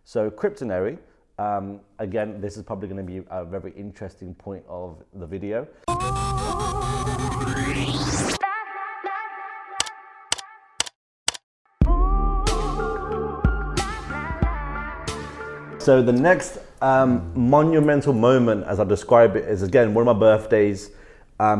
So Kryptonary, again, this is probably going to be a very interesting point of the video. So the next monumental moment, as I describe it, is again one of my birthdays.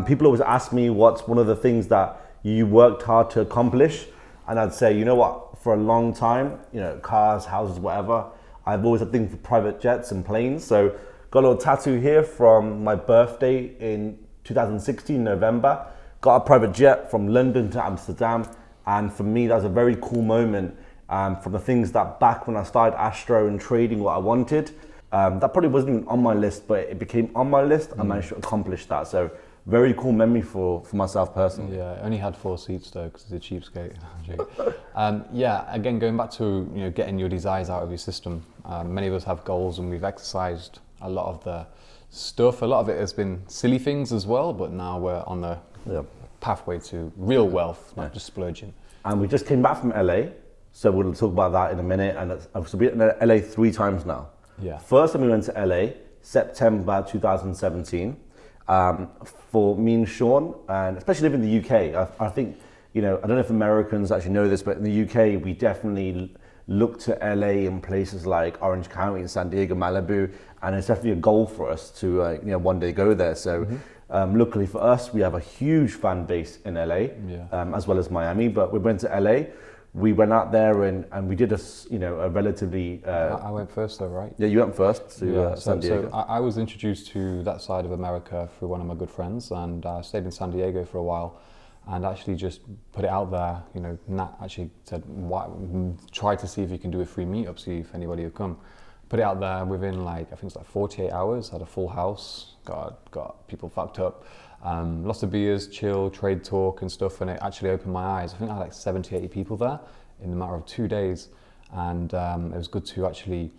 People always ask me what's one of the things that you worked hard to accomplish, and I'd say, you know what, for a long time, you know, cars, houses, whatever, I've always had a thing for private jets and planes. So got a little tattoo here from my birthday in 2016, November. Got a private jet from London to Amsterdam, and for me, that was a very cool moment. From the things that back when I started Astro and trading what I wanted, that probably wasn't even on my list, but it became on my list. I managed to accomplish that. So very cool memory for myself personally. Yeah, I only had 4 seats though because it's a cheapskate. Yeah, again, going back to getting your desires out of your system. Many of us have goals and we've exercised a lot of the stuff. A lot of it has been silly things as well, but now we're on the pathway to real wealth, not just splurging. And we just came back from LA. So we'll talk about that in a minute. And I've been in LA 3 times now. Yeah. First time we went to LA, September 2017, for me and Sean, and especially living in the UK. I think, I don't know if Americans actually know this, but in the UK, we definitely look to LA and places like Orange County and San Diego, Malibu, and it's definitely a goal for us to, one day go there. So luckily for us, we have a huge fan base in LA, as well as Miami, but we went to LA. We went out there and we did a relatively... I went first though, right? Yeah, you went first to San Diego. So I was introduced to that side of America through one of my good friends, and I stayed in San Diego for a while and actually just put it out there. Natt actually said, try to see if you can do a free meetup, see if anybody would come. Put it out there within I think it's 48 hours, had a full house, got people fucked up. Lots of beers, chill, trade talk and stuff, and it actually opened my eyes. I think I had 70, 80 people there in a matter of 2 days, and it was good to actually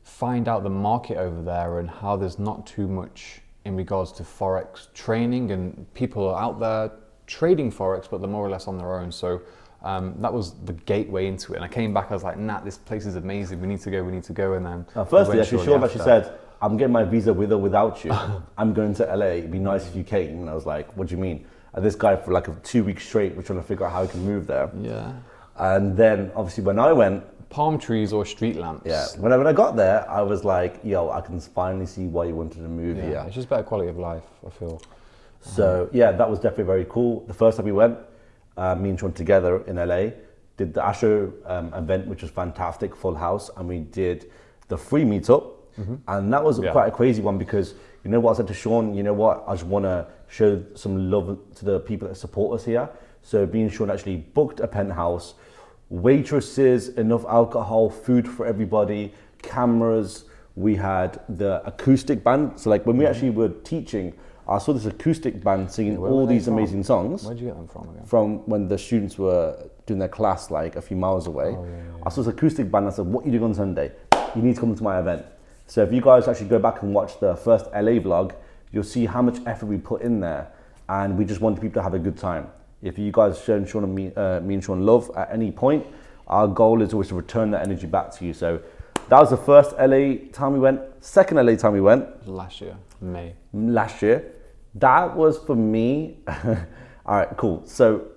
find out the market over there and how there's not too much in regards to Forex training, and people are out there trading Forex, but they're more or less on their own. So that was the gateway into it, and I came back, I was like, Natt, this place is amazing, we need to go, and then... Firstly, actually, Sean actually said, I'm getting my visa with or without you. I'm going to LA. It'd be nice if you came. And I was like, what do you mean? And this guy, for like 2 weeks straight, we're trying to figure out how he can move there. Yeah. And then, obviously, when I went... Palm trees or street lamps. Yeah. When I got there, I was like, yo, I can finally see why you wanted to move here. It's just better quality of life, I feel. So, that was definitely very cool. The first time we went, me and Sean together in LA, did the Astro event, which was fantastic, full house. And we did the free meetup. And that was quite a crazy one because, I said to Sean, I just want to show some love to the people that support us here. So me and Sean actually booked a penthouse, waitresses, enough alcohol, food for everybody, cameras. We had the acoustic band. So when we actually were teaching, I saw this acoustic band singing all these amazing songs. Where'd you get them from again? From when the students were doing their class a few miles away. I saw this acoustic band. I said, what are you doing on Sunday? You need to come to my event. So if you guys actually go back and watch the first LA vlog, you'll see how much effort we put in there, and we just want people to have a good time. If you guys show Sean and me and Sean love at any point, our goal is always to return that energy back to you. So that was the first LA time we went. Second LA time we went. Last year, May. Last year. That was for me. All right, cool. So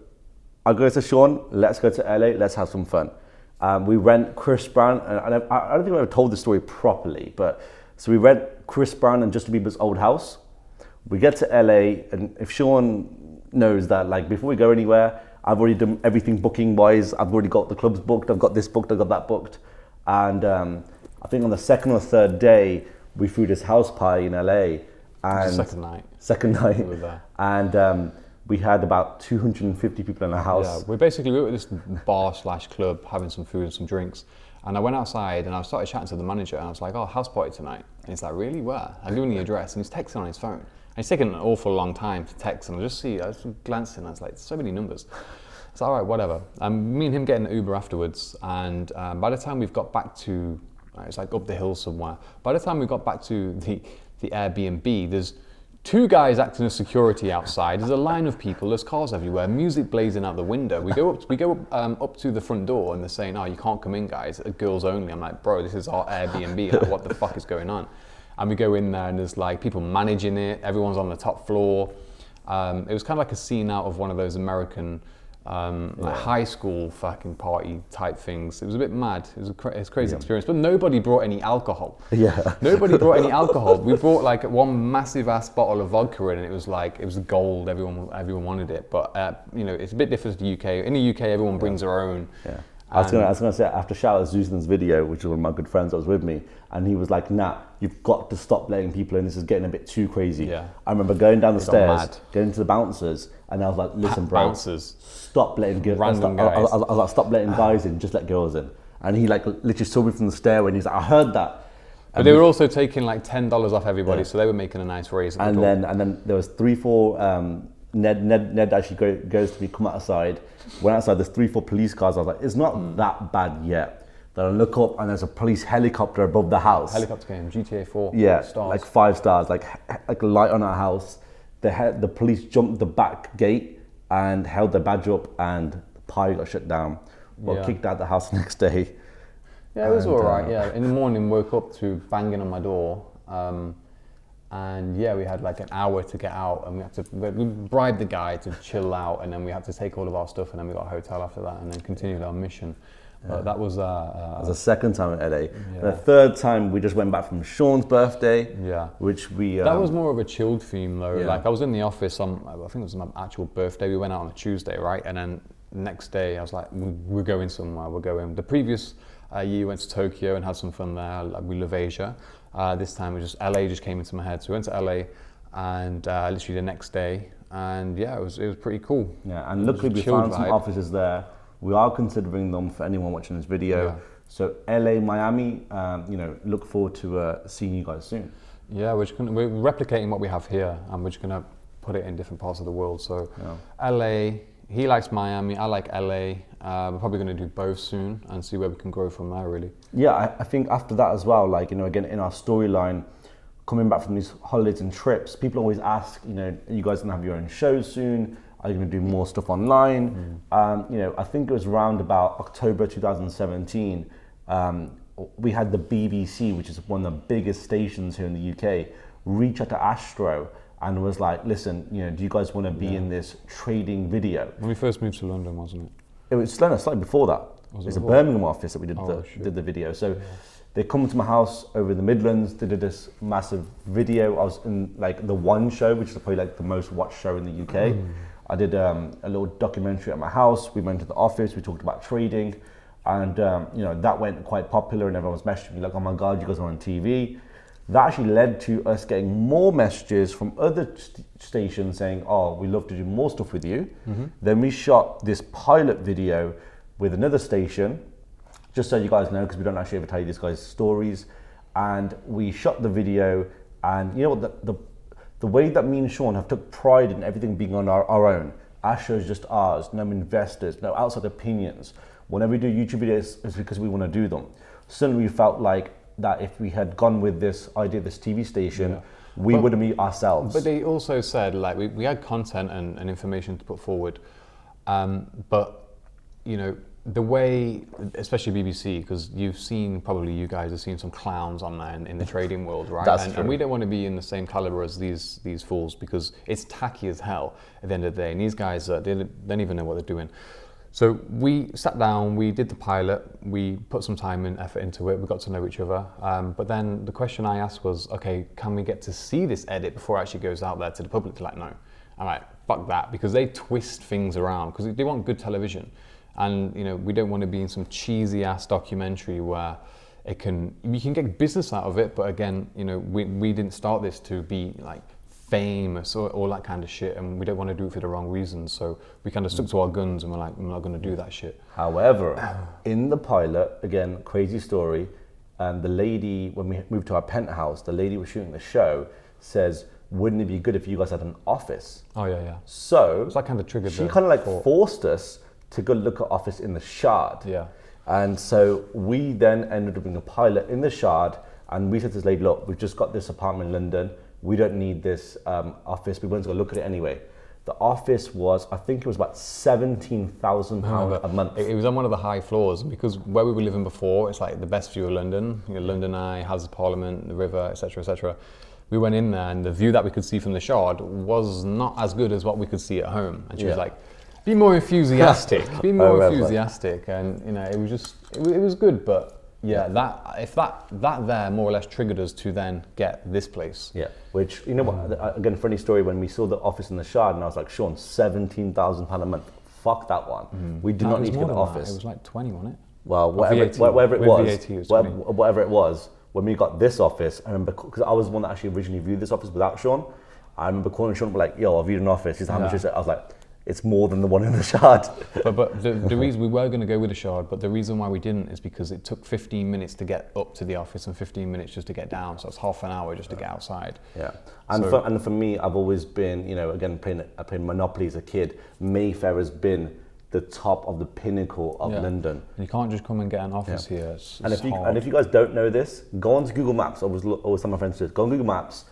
I go to Sean, let's go to LA, let's have some fun. We rent Chris Brown, and I don't think I ever told the story properly, but so we rent Chris Brown and Justin Bieber's old house. We get to LA, and if Sean knows that, before we go anywhere, I've already done everything booking wise. I've already got the clubs booked, I've got this booked, I've got that booked. And I think on the second or third day, we threw this house party in LA. And second night. We were there. And we had about 250 people in the house. Yeah, we were at this bar/club having some food and some drinks. And I went outside and I started chatting to the manager and I was like, oh, house party tonight. And he's like, really, where? I give him the address and he's texting on his phone. And it's taken an awful long time to text, and I was glancing, I was like, so many numbers. It's all right, whatever. Me and him getting an Uber afterwards, and by the time we've got back to, it's up the hill somewhere. By the time we got back to the Airbnb, there's two guys acting as security outside. There's a line of people. There's cars everywhere. Music blazing out the window. We go up to the front door, and they're saying, "Oh, you can't come in, guys. Girls only." I'm like, "Bro, this is our Airbnb. Like, what the fuck is going on?" And we go in there, and there's like people managing it. Everyone's on the top floor. It was kind of like a scene out of one of those American like high school fucking party type things. It was a bit mad. It was a crazy experience. But nobody brought any alcohol. Yeah. Nobody brought any alcohol. We brought like one massive ass bottle of vodka in, and it was gold. Everyone wanted it. But you know, it's a bit different to the UK. In the UK, everyone brings their own. Yeah. I was gonna say, after shout out Zuzin's video, which was one of my good friends that was with me, and he was like, "Natt, you've got to stop letting people in. This is getting a bit too crazy." Yeah. I remember going down the stairs, mad. going to the bouncers, and I was like, "Listen, bro, Bouncers. stop letting Random guys. I was like, "Stop letting guys in. Just let girls in." And he like literally saw me from the stairway, and he's like, "I heard that." But they were also taking like $10 off everybody, so they were making a nice raise. And then there was 3-4. Ned actually goes to me, come outside. Went outside, there's 3-4 police cars. I was like, it's not that bad yet. Then I look up and there's a police helicopter above the house. Helicopter game, GTA 4. Yeah, stars. like 5 stars, like a light on our house. The police jumped the back gate and held their badge up, and the pie got shut down. Got kicked out the house the next day. Yeah, it was alright. Yeah, in the morning woke up to banging on my door. And yeah, we had like an hour to get out, and we bribed the guy to chill out, and then we had to take all of our stuff, and then we got a hotel after that, and then continued our mission. But that was the second time in LA. Yeah. The third time we just went back from Sean's birthday. Yeah, which we that was more of a chilled theme though. Yeah. Like I was in the office on, I think it was my actual birthday. We went out on a Tuesday, right? And then next day I was like, we're going somewhere. We're going. The previous year we went to Tokyo and had some fun there. Like, we love Asia. This time LA just came into my head. So we went to LA, and literally the next day, and yeah, it was pretty cool. Yeah, and luckily we found some offices there. We are considering them for anyone watching this video. Yeah. So LA, Miami, look forward to seeing you guys soon. Yeah, we're replicating what we have here, and we're just gonna put it in different parts of the world. So LA, he likes Miami, I like LA. We're probably going to do both soon and see where we can grow from there, really. Yeah, I think after that as well, like, again, in our storyline, coming back from these holidays and trips, people always ask, are you guys going to have your own shows soon? Are you going to do more stuff online? I think it was around about October 2017, we had the BBC, which is one of the biggest stations here in the UK, reach out to Astro and was like, listen, do you guys want to be in this trading video? When we first moved to London, wasn't it? It was slightly before that. It was a Birmingham office that we did the video. So they come to my house over the Midlands, they did this massive video. I was in like the One show, which is probably like the most watched show in the UK. I did a little documentary at my house. We went to the office, we talked about trading, and that went quite popular, and everyone was messaging me like, oh my God, you guys are on TV. That actually led to us getting more messages from other stations saying, oh, we love to do more stuff with you. Then we shot this pilot video with another station, just so you guys know, because we don't actually ever tell you these guys' stories. And we shot the video, and you know what, the way that me and Sean have took pride in everything being on our own. Our show is just ours, no investors, no outside opinions. Whenever we do YouTube videos, it's because we want to do them. Suddenly we felt like that if we had gone with this idea, this TV station, we wouldn't be ourselves. But they also said, like, we had content and information to put forward, but the way, especially BBC, because probably you guys have seen some clowns on there in the trading world, right? That's true. And we don't want to be in the same caliber as these fools, because it's tacky as hell at the end of the day, and these guys they don't even know what they're doing. So we sat down, we did the pilot, we put some time and effort into it, we got to know each other. But then the question I asked was, okay, can we get to see this edit before it actually goes out there to the public? They're like, no. I'm like, fuck that, because they twist things around, because they want good television. And we don't want to be in some cheesy ass documentary where you can get business out of it, but again, we didn't start this to be like famous or all that kind of shit, and we don't want to do it for the wrong reasons, so we kind of stuck to our guns and we're like, we're not going to do that shit. However, in the pilot, again, crazy story, and the lady, when we moved to our penthouse, the lady was shooting the show, says, wouldn't it be good if you guys had an office? Oh yeah. So that kind of triggered. She kind of like forced us to go look at office in the Shard. Yeah. And so we then ended up doing a pilot in the Shard, and we said to this lady, look, we've just got this apartment in London, we don't need this office. We went to go look at it anyway. The office was, I think it was about £17,000 a month. It was on one of the high floors because where we were living before, it's like the best view of London. You know, London Eye, House of Parliament, the river, etc., etc. We went in there and the view that we could see from the Shard was not as good as what we could see at home. And she was like, be more enthusiastic, be more enthusiastic. And you know, it was just, it was good, but that there more or less triggered us to then get this place. Yeah, which, you know what, again, funny story, when we saw the office in the Shard, and I was like, Sean, £17,000 a month, fuck that one. We do not need to get the office. It was like 20, wasn't it? Well, whatever it was, when we got this office, I remember, because I was the one that actually originally viewed this office without Sean, I remember calling Sean, like, yo, I viewed an office, he's how much is it? I was like, it's more than the one in the Shard. But the reason we were going to go with the Shard, but the reason why we didn't is because it took 15 minutes to get up to the office and 15 minutes just to get down. So it's half an hour just to get outside. Yeah, and for me, I've always been, you know, again, I played Monopoly as a kid. Mayfair has been the top of the pinnacle of London. And you can't just come and get an office here. And if you guys don't know this, go onto Google Maps. I always tell my friends to go on Google Maps,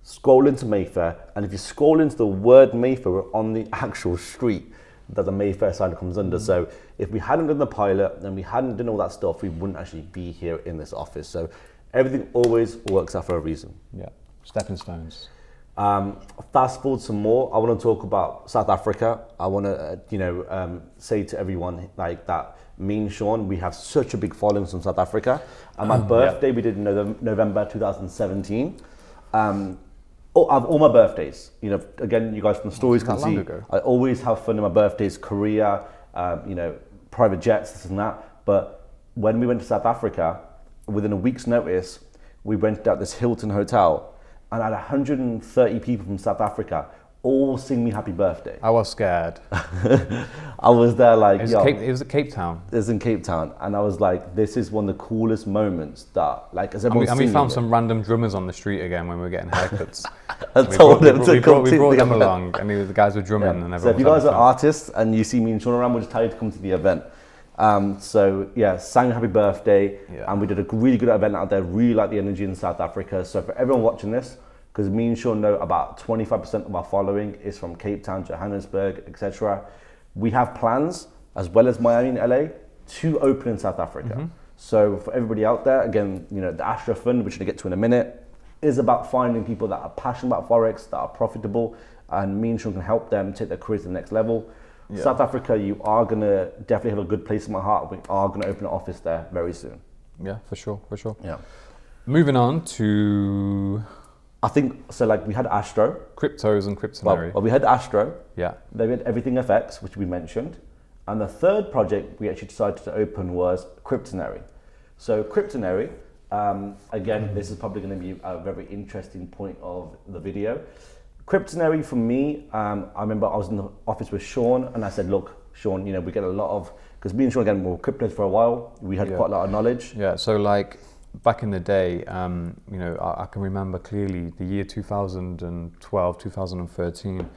scroll into Mayfair, and if you scroll into the word Mayfair, we're on the actual street that the Mayfair sign comes under. So if we hadn't done the pilot and we hadn't done all that stuff, we wouldn't actually be here in this office. So everything always works out for a reason. Yeah, stepping stones. Fast forward some more. I want to talk about South Africa. I want to, say to everyone like that, me and Sean, we have such a big following from South Africa. And my birthday, we did in November 2017. All my birthdays, you know, again, you guys from the stories can see, I always have fun on my birthdays, Korea, private jets, this and that. But when we went to South Africa, within a week's notice, we rented out this Hilton hotel and I had 130 people from South Africa all sing me happy birthday. I was scared. I was there like, it was at Cape Town. It was in Cape Town, and I was like, this is one of the coolest moments that, like, as everyone's and we found some random drummers on the street again when we were getting haircuts. We brought them along, and the guys were drumming and everyone. So if you guys are artists and you see me and Sean around, we'll just tell you to come to the event. Sang happy birthday, and we did a really good event out there. Really like the energy in South Africa. So for everyone watching this, because me and Sean know about 25% of our following is from Cape Town, Johannesburg, etc. We have plans, as well as Miami and LA, to open in South Africa. So for everybody out there, again, you know, the Astro Fund, which we'll get to in a minute, is about finding people that are passionate about Forex, that are profitable, and me and Sean can help them take their careers to the next level. South Africa, you are going to definitely have a good place in my heart. We are going to open an office there very soon. Yeah, for sure. Yeah. Moving on to... I think, so like we had Astro. Cryptos and Cryptonary. Well, we had Astro. Yeah. Then we had Everything FX, which we mentioned. And the third project we actually decided to open was Cryptonary. So Cryptonary, again, this is probably going to be a very interesting point of the video. Cryptonary for me, I remember I was in the office with Sean and I said, look, Sean, you know, we get a lot of, because me and Sean, again, we were cryptos for a while. We had quite a lot of knowledge. Yeah, so like, back in the day, you know, I can remember clearly the year 2012, 2013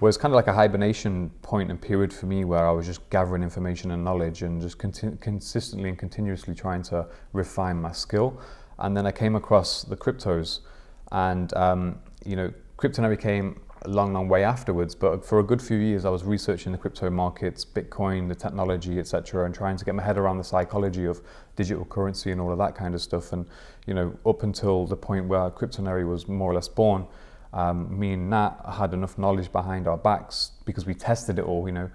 was kind of like a hibernation point and period for me where I was just gathering information and knowledge and just consistently and continuously trying to refine my skill. And then I came across the cryptos and, you know, Cryptonary came a long way afterwards, but for a good few years I was researching the crypto markets, Bitcoin, the technology, etc., and trying to get my head around the psychology of digital currency and all of that kind of stuff. And you know, up until the point where Cryptonary was more or less born, me and Natt had enough knowledge behind our backs because we tested it all. You know,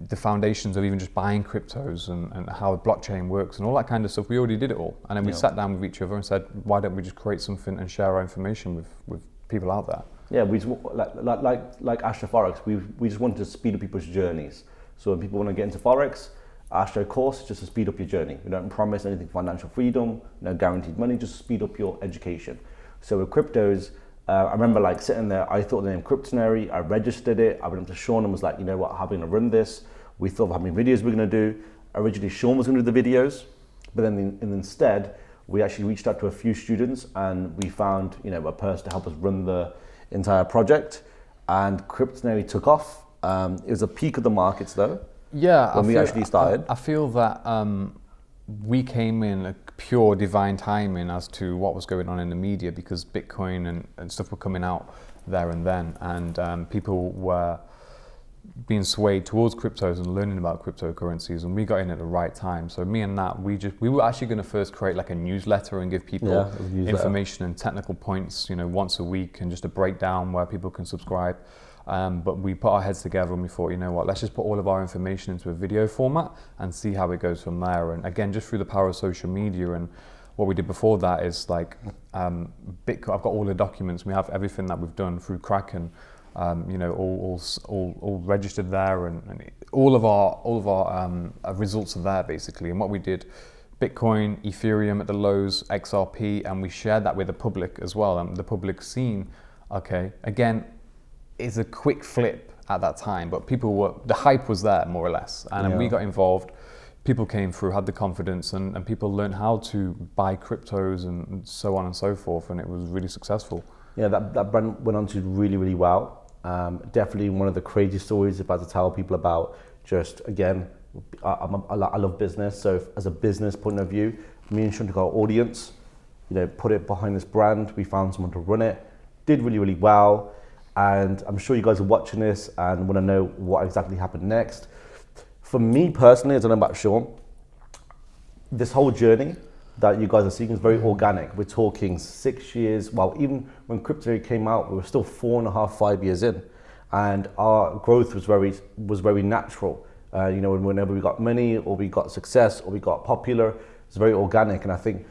the foundations of even just buying cryptos and how blockchain works and all that kind of stuff. We already did it all, and then we sat down with each other and said, why don't we just create something and share our information with people out there? Yeah, we just, like AstroFX, we just wanted to speed up people's journeys. So when people want to get into Forex, Astro course is just to speed up your journey. We don't promise anything financial freedom, no guaranteed money, just speed up your education. So with cryptos, I remember like sitting there, I thought the name Cryptonary, I registered it, I went up to Sean and was like, you know what, how are we going to run this? We thought of how many videos we're going to do. Originally Sean was going to do the videos, but then instead, we actually reached out to a few students and we found, you know, a person to help us run the entire project, and Cryptonary took off. It was a peak of the markets though. Yeah, when we actually started. I feel that we came in a pure divine timing as to what was going on in the media, because Bitcoin and stuff were coming out there and then, and people were being swayed towards cryptos and learning about cryptocurrencies, and we got in at the right time. So me and Nat, we were actually going to first create like a newsletter and give people information and technical points, once a week, and just a breakdown where people can subscribe. But we put our heads together and we thought, you know what, let's just put all of our information into a video format and see how it goes from there. And again, just through the power of social media, and what we did before that is like Bitcoin. I've got all the documents. We have everything that we've done through Kraken. All registered there, and all of our results are there basically. And what we did, Bitcoin, Ethereum at the lows, XRP, and we shared that with the public as well. And the public seen, okay, again, it's a quick flip at that time, but the hype was there more or less, and we got involved. People came through, had the confidence, and people learned how to buy cryptos and so on and so forth, and it was really successful. Yeah, that brand went on to do really, really well. Definitely one of the crazy stories if I had to tell people about. Just again, I love business, so as a business point of view, me and Sean took our audience, put it behind this brand. We found someone to run it, did really, really well, and I'm sure you guys are watching this and want to know what exactly happened next. For me personally, I don't know about Sean, this whole journey that you guys are seeing is very organic. We're talking 6 years. Well, even when crypto came out, we were still 4.5, 5 years in, and our growth was very natural. Whenever we got money, or we got success, or we got popular, it's very organic. And I think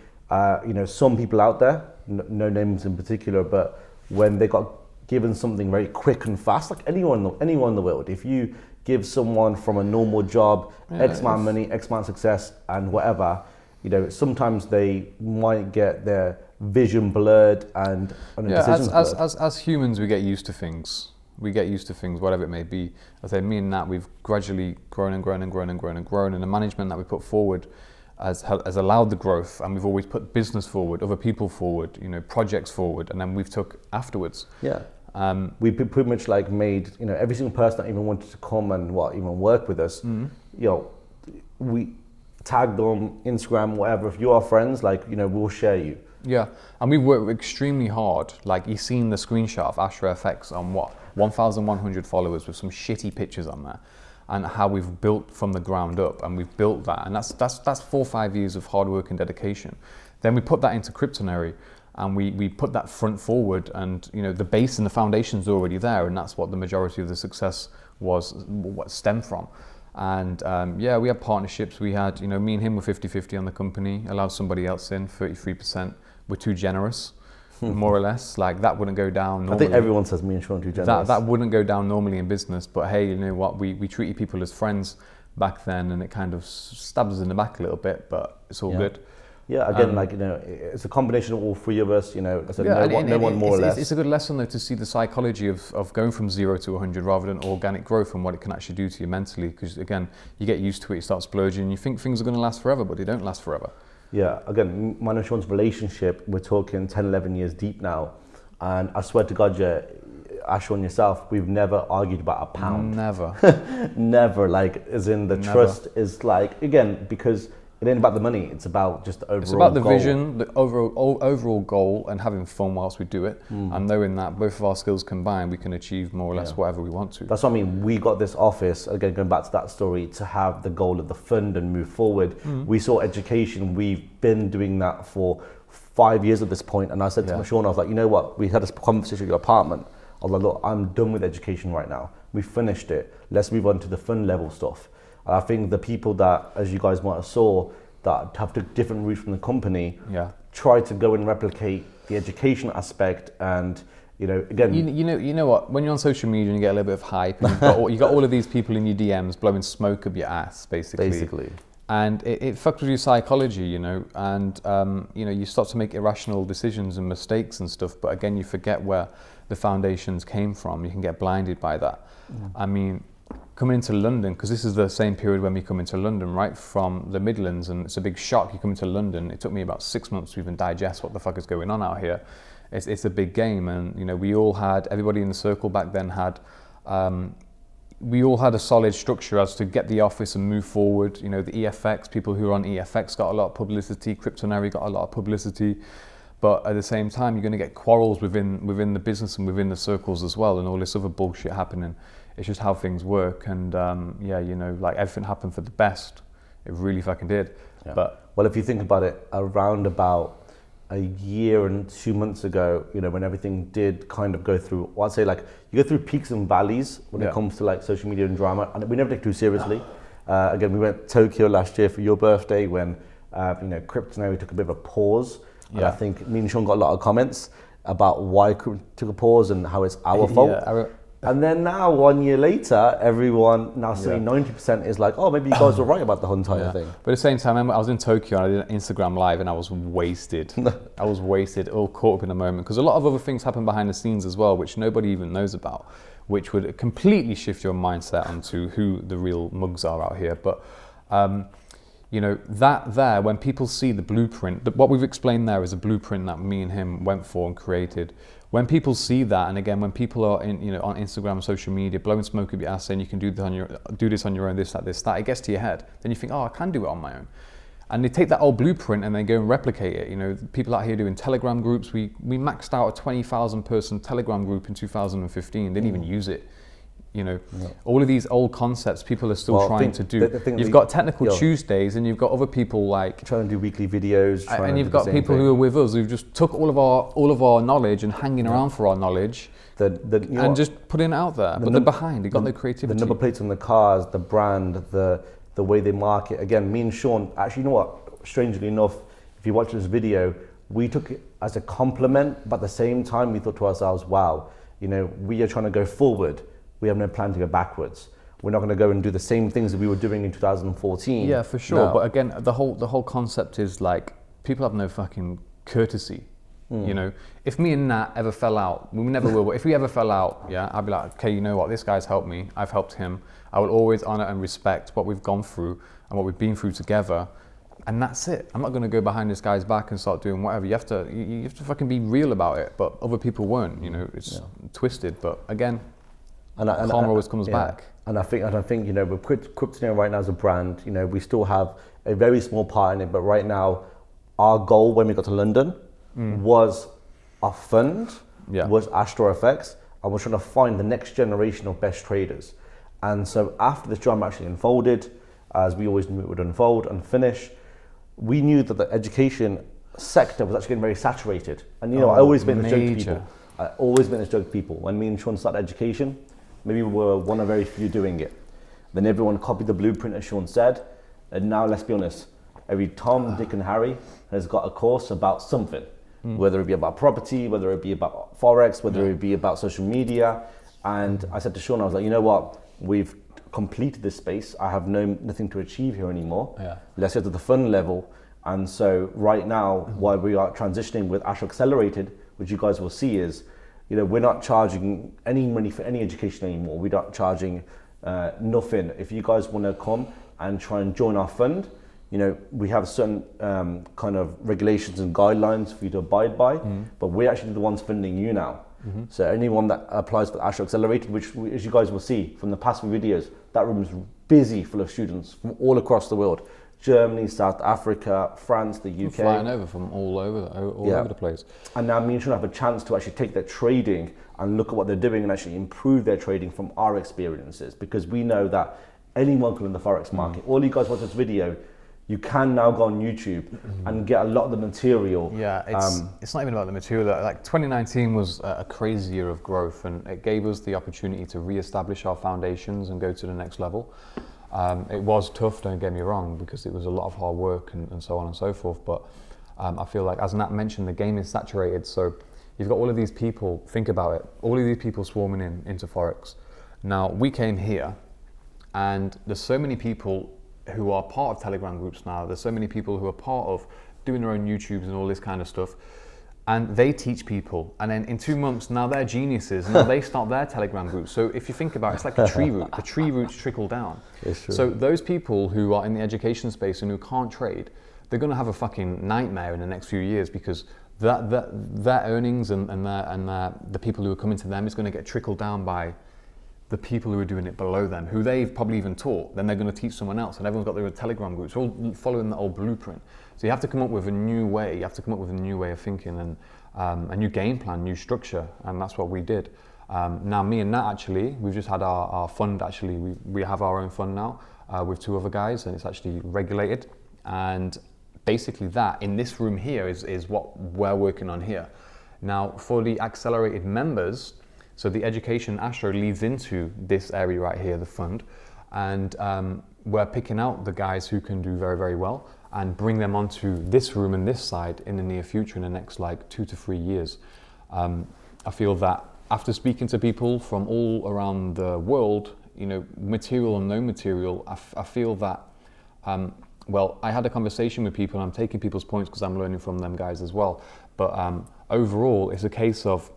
some people out there, no names in particular, but when they got given something very quick and fast, like anyone in the world, if you give someone from a normal job X amount of money, X amount of success, and whatever, sometimes they might get their vision blurred and decisions blurred. As humans, we get used to things. Whatever it may be. I say, me and Nat, we've gradually grown, and the management that we put forward has allowed the growth, and we've always put business forward, other people forward, projects forward, and then we've took afterwards. Yeah. We pretty much like made, every single person that even wanted to come and even work with us, we tagged them, Instagram, whatever. If you are friends, we'll share you. Yeah, and we worked extremely hard. Like, you've seen the screenshot of AstroFX on 1,100 followers with some shitty pictures on there, and how we've built from the ground up, and we've built that, and that's 4 or 5 years of hard work and dedication. Then we put that into Kryptonary, and we put that front forward, and the base and the foundation's already there, and that's what the majority of the success was, what stemmed from. And we had partnerships. We had, me and him were 50-50 on the company, allowed somebody else in 33%. We're too generous, more or less. Like, that wouldn't go down normally. I think everyone says me and Sean too generous. That wouldn't go down normally in business, but hey, you know what? We treated people as friends back then, and it kind of stabs us in the back a little bit, but it's all good. Yeah, again, it's a combination of all three of us, I said, no one more or less. It's a good lesson, though, to see the psychology of going from 0 to 100 rather than organic growth, and what it can actually do to you mentally. Because, again, you get used to it, you start splurging, and you think things are going to last forever, but they don't last forever. Yeah, again, mine and Sean's relationship, we're talking 10, 11 years deep now. And I swear to God, Ash and yourself, we've never argued about a pound. Never. Never, as in the trust is again, because it ain't about the money, it's about just the overall goal. It's about the vision, the overall goal, and having fun whilst we do it, and knowing that both of our skills combined, we can achieve more or less whatever we want to. That's what I mean. We got this office, again, going back to that story, to have the goal of the fund and move forward. We saw education. We've been doing that for 5 years at this point. And I said to Sean, I was like, you know what? We had this conversation at your apartment. I was like, look, I'm done with education right now. We finished it. Let's move on to the fund level stuff. I think the people that, as you guys might have saw, that have took different routes from the company, try to go and replicate the education aspect, and again, you know what? When you're on social media and you get a little bit of hype, and you got all of these people in your DMs blowing smoke up your ass, basically. And it fucks with your psychology, and you start to make irrational decisions and mistakes and stuff. But again, you forget where the foundations came from. You can get blinded by that. I mean, coming into London, because this is the same period when we come into London, right, from the Midlands, and it's a big shock. You come into London. It took me about 6 months to even digest what the fuck is going on out here. It's a big game, and we all had, everybody in the circle back then had we all had a solid structure as to get the office and move forward. You know, the EFX, people who are on EFX got a lot of publicity, Cryptonary got a lot of publicity, but at the same time, you're going to get quarrels within the business and within the circles as well, and all this other bullshit happening. It's just how things work, and yeah, you know, like everything happened for the best. It really fucking did. Yeah. But well, if you think about it, around about a year and 2 months ago, you know, when everything did kind of go through, well, I'd say like you go through peaks and valleys when it comes to like social media and drama, and we never take it too seriously. Again, we went to Tokyo last year for your birthday when, you know, Cryptonary took a bit of a pause. And I think me and Sean got a lot of comments about why Crypto took a pause and how it's our fault. And then now, 1 year later, everyone now saying 90% is like, oh, maybe you guys were right about the whole entire thing. But at the same time, I was in Tokyo and I did an Instagram live and I was wasted. I was wasted, all caught up in the moment. Because a lot of other things happen behind the scenes as well, which nobody even knows about, which would completely shift your mindset onto who the real mugs are out here. But, you know, that there, when people see the blueprint, what we've explained there is a blueprint that me and him went for and created. When people see that, and again, when people are in, you know, on Instagram, social media, blowing smoke up your ass, saying you can do this on your own, this, that, it gets to your head. Then you think, oh, I can do it on my own. And they take that old blueprint and they go and replicate it. You know, people out here doing Telegram groups. We maxed out a 20,000 person Telegram group in 2015. Didn't even use it. You know, all of these old concepts people are still trying to do. You've got Technical Tuesdays, and you've got other people like trying to do weekly videos, and you've got people who are with us who've just took all of our knowledge and hanging around for our knowledge, and just putting it out there. But they're behind. They got the creativity. The number plates on the cars, the brand, the way they market. Again, me and Sean, actually, you know what? Strangely enough, if you watch this video, we took it as a compliment, but at the same time, we thought to ourselves, wow, you know, we are trying to go forward. We have no plan to go backwards. We're not going to go and do the same things that we were doing in 2014. Yeah, for sure. No. But again, the whole concept is like, people have no fucking courtesy. You know, if me and Natt ever fell out, we never will, but if we ever fell out, I'd be like, okay, you know what, this guy's helped me, I've helped him. I will always honor and respect what we've gone through and what we've been through together. And that's it. I'm not going to go behind this guy's back and start doing whatever. You have to fucking be real about it. But other people weren't, you know, it's twisted. But again, karma always comes back. And I think, you know, with Cryptonary right now as a brand, you know, we still have a very small part in it, but right now, our goal when we got to London was our fund, was AstroFX, and we're trying to find the next generation of best traders. And so after this drama actually unfolded, as we always knew it would unfold and finish, we knew that the education sector was actually getting very saturated. And you know, I always made this joke to people. When me and Sean started education, maybe we were one of very few doing it. Then everyone copied the blueprint, as Sean said. And now, let's be honest, every Tom, Dick and Harry has got a course about something. Whether it be about property, whether it be about Forex, whether it be about social media. And I said to Sean, I was like, you know what? We've completed this space. I have nothing to achieve here anymore. Let's get to the fund level. And so right now, while we are transitioning with Astro Accelerated, which you guys will see is, you know, we're not charging any money for any education anymore. We're not charging nothing. If you guys want to come and try and join our fund, you know, we have certain kind of regulations and guidelines for you to abide by, but we're actually the ones funding you now. So anyone that applies for Astro Accelerated, which as you guys will see from the past few videos, that room is busy full of students from all across the world. Germany, South Africa, France, the UK. Flying over from all over the place. And now me and Sean have a chance to actually take their trading and look at what they're doing and actually improve their trading from our experiences, because we know that anyone can in the Forex market. All you guys watch this video, you can now go on YouTube and get a lot of the material. Yeah, it's not even about the material. Like 2019 was a crazy year of growth, and it gave us the opportunity to re-establish our foundations and go to the next level. It was tough, don't get me wrong, because it was a lot of hard work and so on and so forth. But I feel like, as Natt mentioned, the game is saturated. So you've got all of these people, think about it, all of these people swarming into Forex. Now, we came here, and there's so many people who are part of Telegram groups now. There's so many people who are part of doing their own YouTubes and all this kind of stuff. And they teach people. And then in 2 months, now they're geniuses. Now they start their Telegram group. So if you think about it, it's like a tree root. The tree roots trickle down. So those people who are in the education space and who can't trade, they're going to have a fucking nightmare in the next few years, because their earnings and the people who are coming to them is going to get trickled down by the people who are doing it below them, who they've probably even taught, then they're going to teach someone else, and everyone's got their Telegram groups, all following that old blueprint. So you have to come up with a new way, you have to come up with a new way of thinking, and a new game plan, new structure, and that's what we did. Now me and Natt, actually, we've just had our fund, actually, we have our own fund now with 2 other guys, and it's actually regulated, and basically that, in this room here, is what we're working on here. Now for the accelerated members, so the education Astro leads into this area right here, the fund, and we're picking out the guys who can do very, very well and bring them onto this room and this side in the near future, in the next like 2 to 3 years. I feel that after speaking to people from all around the world, you know, material and no material, I feel that, well, I had a conversation with people, and I'm taking people's points because I'm learning from them guys as well. But overall, it's a case of,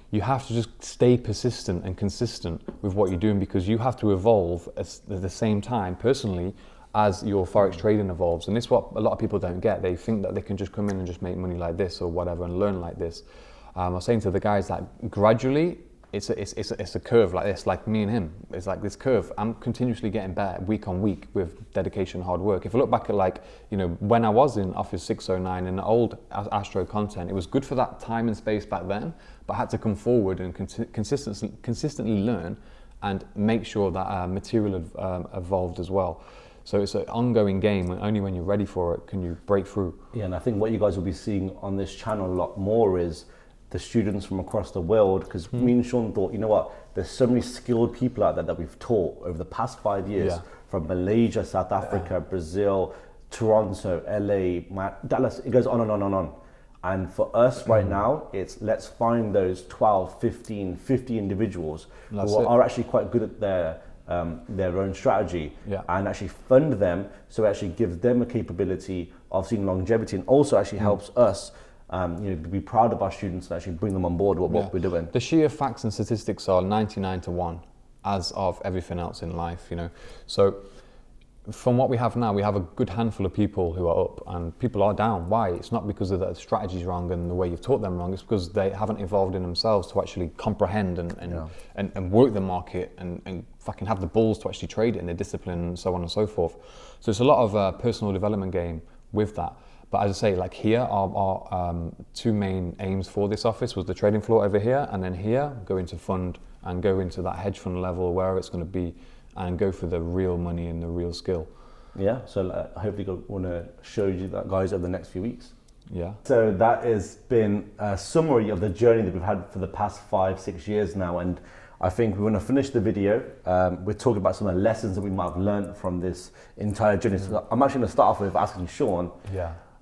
you have to just stay persistent and consistent with what you're doing, because you have to evolve at the same time, personally, as your Forex trading evolves. And this is what a lot of people don't get. They think that they can just come in and just make money like this or whatever and learn like this. I was saying to the guys that gradually, it's a curve like this, like me and him. It's like this curve. I'm continuously getting better week on week with dedication and hard work. If I look back at, like, you know, when I was in Office 609 and the old Astro content, it was good for that time and space back then, but I had to come forward and consistently learn and make sure that material evolved as well. So it's an ongoing game, and only when you're ready for it can you break through. Yeah, and I think what you guys will be seeing on this channel a lot more is the students from across the world, because me and Sean thought, you know what, there's so many skilled people out there that we've taught over the past 5 years, from Malaysia, South Africa, Brazil, Toronto, LA, Dallas, it goes on and on and on. And for us right now, it's let's find those 12, 15, 50 individuals who are actually quite good at their own strategy, and actually fund them, so it actually gives them a capability of seeing longevity, and also actually helps us be proud of our students and actually bring them on board with what we're doing. The sheer facts and statistics are 99 to 1, as of everything else in life, you know. So from what we have now, we have a good handful of people who are up, and people are down. Why? It's not because of the strategy's wrong and the way you've taught them wrong. It's because they haven't evolved in themselves to actually comprehend and work the market and fucking have the balls to actually trade it in the discipline and so on and so forth. So it's a lot of personal development game with that. But as I say, like here, our 2 main aims for this office was the trading floor over here, and then here, go into fund and go into that hedge fund level, where it's going to be, and go for the real money and the real skill. Yeah, so hopefully I want to show you that, guys, over the next few weeks. Yeah. So that has been a summary of the journey that we've had for the past 5-6 years now, and I think we want to finish the video. We're talking about some of the lessons that we might have learned from this entire journey. So I'm actually going to start off with asking Sean,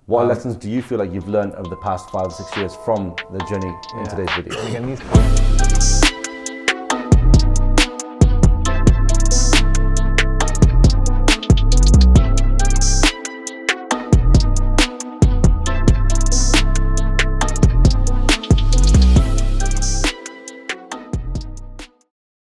what lessons do you feel like you've learned over the past 5 or 6 years from the journey in today's video? And again, these